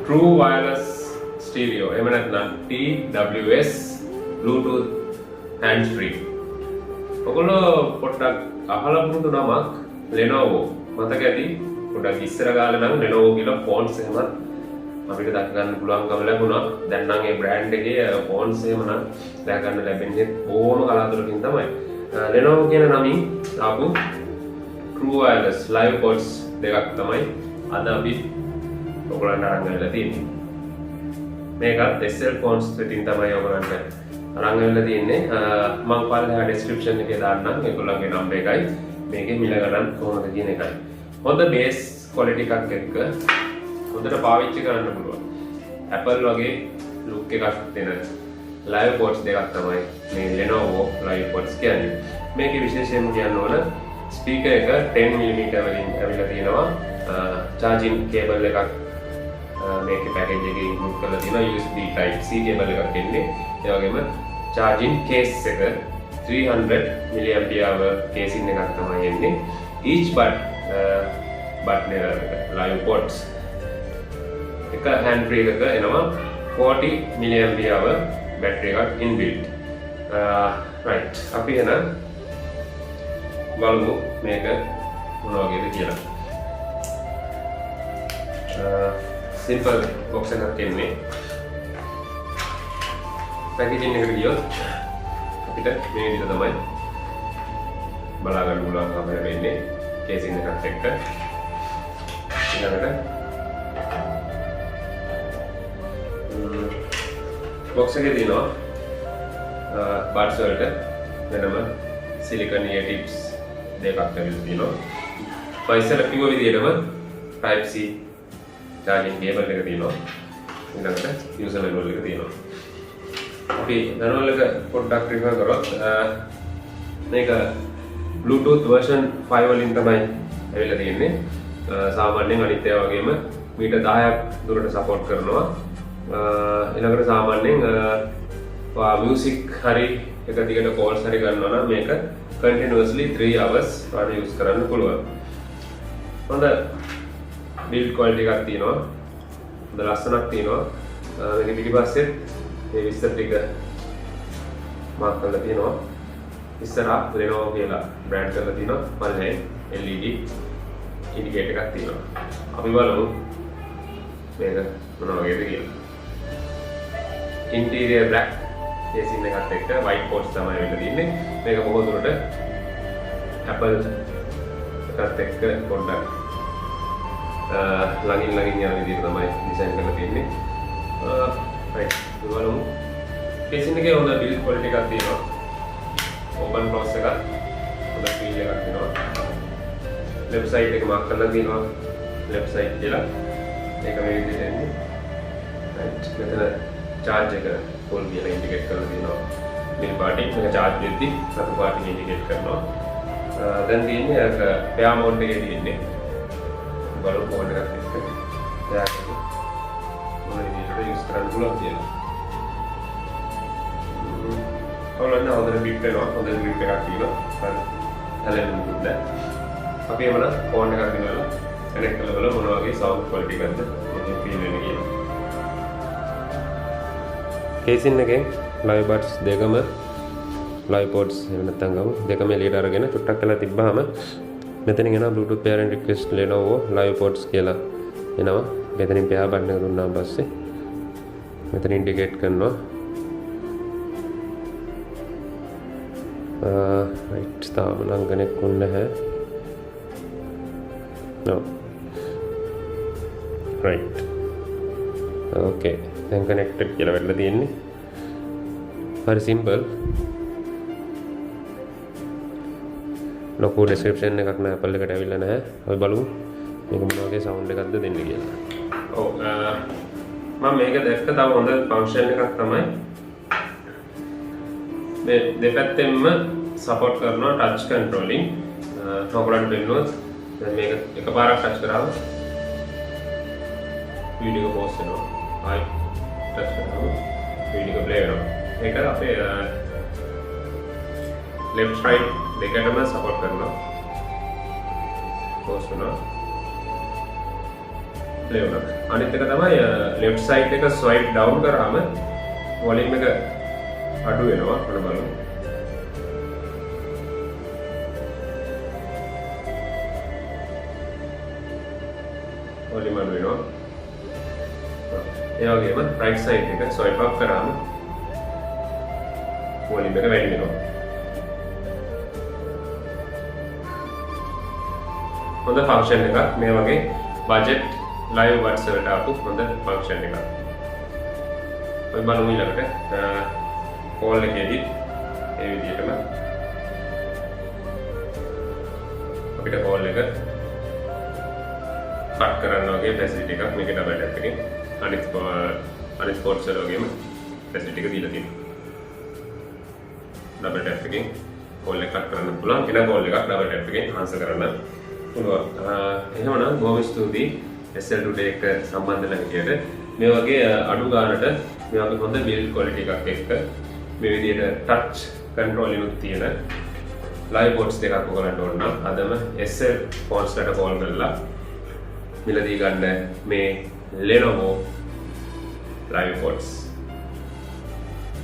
True Wireless Stereo එහෙම නැත්නම් TWS Bluetooth hands free. ඔයගොල්ලෝ පොඩ්ඩක් අහලා පුරුදු නමක් Lenovo මතක ඇති පොඩ්ඩක් ඉස්සර කාලේ නම් Lenovo කියලා ෆෝන්ස් එහෙමත් අපිට දැක ගන්න පුළුවන්කම ලැබුණා. දැන් නම් ඒ බ්‍රෑන්ඩ් එකේ ෆෝන්ස් එහෙම නම් දැක ගන්න ලැබෙන්නේ ඕම කලාතුරකින් තමයි. Lenovo කියන නමින් ආපු True Wireless Live Pods දෙකක් තමයි අද අපි ඔයගොල්ලන්ට අරන් ගන්නලා තියෙන්නේ. මේකත් SL phones වලින් තමයි ඔයගොල්ලන්ට අරන් ගන්නලා තියෙන්නේ. මම පල්ලෙහා description එකේ දාන්නම් ඒගොල්ලන්ගේ නම්බර් එකයි මේකේ මිල ගණන් කොහොමද කියන එකයි. හොඳ base quality එකක් එක්ක හොඳට පාවිච්චි කරන්න පුළුවන්. Apple වගේ look එකක් දෙන live pods දෙකක් තමයි මේ Lenovo live pods කියන්නේ. මේකේ විශේෂයෙන්ම කියන්න ඕන ස්පීකර් එක 10mm වලින් ඇවිල්ලා තියෙනවා. charging cable එකක් මේකේ package එකේ include කරලා තියෙනවා. USB type C cable එකක් එන්නේ. ඒ වගේම charging case එක 300 mAh casing එකක් තමයි එන්නේ. each button live pods එක hand free එකක එනවා 40 mAh battery එකක් inbuilt. right අපි එන බලමු මේක මොන වගේද කියලා. simple box එකක් එන්නේ. packaging එකට ගියොත් අපිට මේ විදිහට තමයි බලා ගන්න පුළුවන්කම ලැබෙන්නේ casing එකත් එක්ක. ඊළඟට box එකේ තියෙනවා buds වලට වෙනම silicone ear tips දෙකක් ඇවිල්ලා තියෙනවා. පයිසල කිව්ව විදිහටම type C charging cable එක තියෙනවා. ඊළඟට user manual එක තියෙනවා. අපි manual එක පොඩ්ඩක් රිෆර් කරොත් මේක Bluetooth version 5 වලින් තමයි ඇවිල්ලා තියෙන්නේ. සාමාන්‍යයෙන් අනිත් ඒවා වගේම මීටර් 10ක් දුරට support කරනවා. ඊළඟට සාමාන්‍යයෙන් music හරි එක දිගට calls හරි ගන්නවා නම් මේක continuously 3 hours වගේ use කරන්න පුළුවන්. හොඳ build quality එකක් තියෙනවා. හොඳ ලස්සනක් තියෙනවා. මේක පිටිපස්සෙත් මේ විස්තර ටික මාක් කරලා තියෙනවා. ඉස්සරහා Lenovo කියලා brand කරලා තියෙනවා. පල්ලෙන් LED indicator එකක් තියෙනවා. අපි බලමු මේක මොන වගේද කියලා. interior black casing එකත් එක්ක white pods තමයි වෙන්න තියෙන්නේ. මේක බොහෝ දුරට Apple එකත් එක්ක පොඩ්ඩක් ළඟින් යන විදිහට තමයි design කරලා තියෙන්නේ. right බලමු. casing එකේ හොඳ build quality එකක් තියෙනවා. open close එකක් හොඳ feel එකක් තියෙනවා. left side එක mark කරලා තියෙනවා. left side කියලා. ඒක මේ විදිහට එන්නේ. right මෙතන charge එක full කියලා indicate කරලා තියෙනවා. මේ පාටි එක charge වෙද්දි සතු පාටි indicate කරනවා. දැන් තියෙන්නේ අර pair mode එකේ තියෙන්නේ. බලමු phone එකත් එක්ක. එයාට මොන විදිහට use කරන්න පුළුවන් කියලා. ඔයාලට හොඳට grip වෙනවා. හොඳ grip එකක් තියෙනවා. හරි. හැලෙන්නේ මොකද? අපි එමනම් phone එකක් ගෙනල්ලා connect කරලා බලමු මොන වගේ sound quality එකක්ද මේකේ feel වෙන්නේ කියලා. casing එකෙන් live buds දෙකම live pods එහෙම නැත්නම් ගමු දෙකම එළියට අරගෙන චුට්ටක් කරලා තිබ්බහම මෙතනින් එනවා Bluetooth pair and request Lenovo live pods කියලා එනවා. මෙතනින් pair button එක දුන්නාන් පස්සේ මෙතන indicate කරනවා. right තාම නම් කනෙක්ට් වුන්නේ නැහැ. no right okay දැන් connected කියලා වෙලා තියෙන්නේ. හරි simple. ලොකු description එකක් නෑ Apple එකට ඇවිල්ලා නැහැ. අපි බලමු මේක මොන වගේ sound එකක්ද දෙන්නේ කියලා. ඔව් මම මේක දැක්ක තව හොඳ function එකක් තමයි මේ දෙපැත්තෙන්ම support කරනවා touch controlling. ඔයගොල්ලන්ට වෙන්නොත් දැන් මේක එකපාරක් touch කරාම වීඩියෝ පෝස් වෙනවා. ආයි touch කරනවා වීඩියෝ ප්ලේ වෙනවා. ඒක අපේ left right දෙකටම support කරනවා. පෝස් වෙනවා. play වුණා. අනිත් එක තමයි left side එක swipe down කරාම volume එක අඩු වෙනවා. ඔන්න බලන්න. volume අඩු වෙනවා. ඒ වගේම right side එක swipe up කරාම volume එක වැඩි වෙනවා. හොඳ ෆන්ක්ෂන් එකක්. මේ වගේ බජට් ලයිව් වට්ස් වලට ආපු හොඳ ෆන්ක්ෂන් එකක්. ඔය බලමු ඊළඟට කෝල් එකේදී ඒ විදිහටම අපිට කෝල් එක කට් කරන්න වගේ ෆැසිලිටි එකක් මේකේ ඩබල් ටැප් එකෙන් අනිත් ස්පෝර්ට්ස් වල වගේම ෆැසිලිටි එක දීලා තියෙනවා. ඩබල් ටැප් එකෙන් කෝල් එක කට් කරන්න පුළුවන්. ඊළඟ කෝල් එකක් ඩබල් ටැප් එකෙන් ආන්සර් කරන්න පුළුවන්. එහෙමනම් බොහොම ස්තුතියි SL Today එක සම්බන්ධ වෙලා හිටියට. මේ වගේ අඩු ගානට මේ වගේ හොඳ බිල්ඩ් ක්වොලිටි එකක් එක්ක මේ විදිහට ටච් කන්ට්‍රෝල් එකක් තියෙන ලයිව් බොට්ස් දෙකක් ඔයගලන්ට ඕන නම් අදම SL ෆෝන්ස් වලට කෝල් කරලා මිලදී ගන්න මේ Lenovo live bots.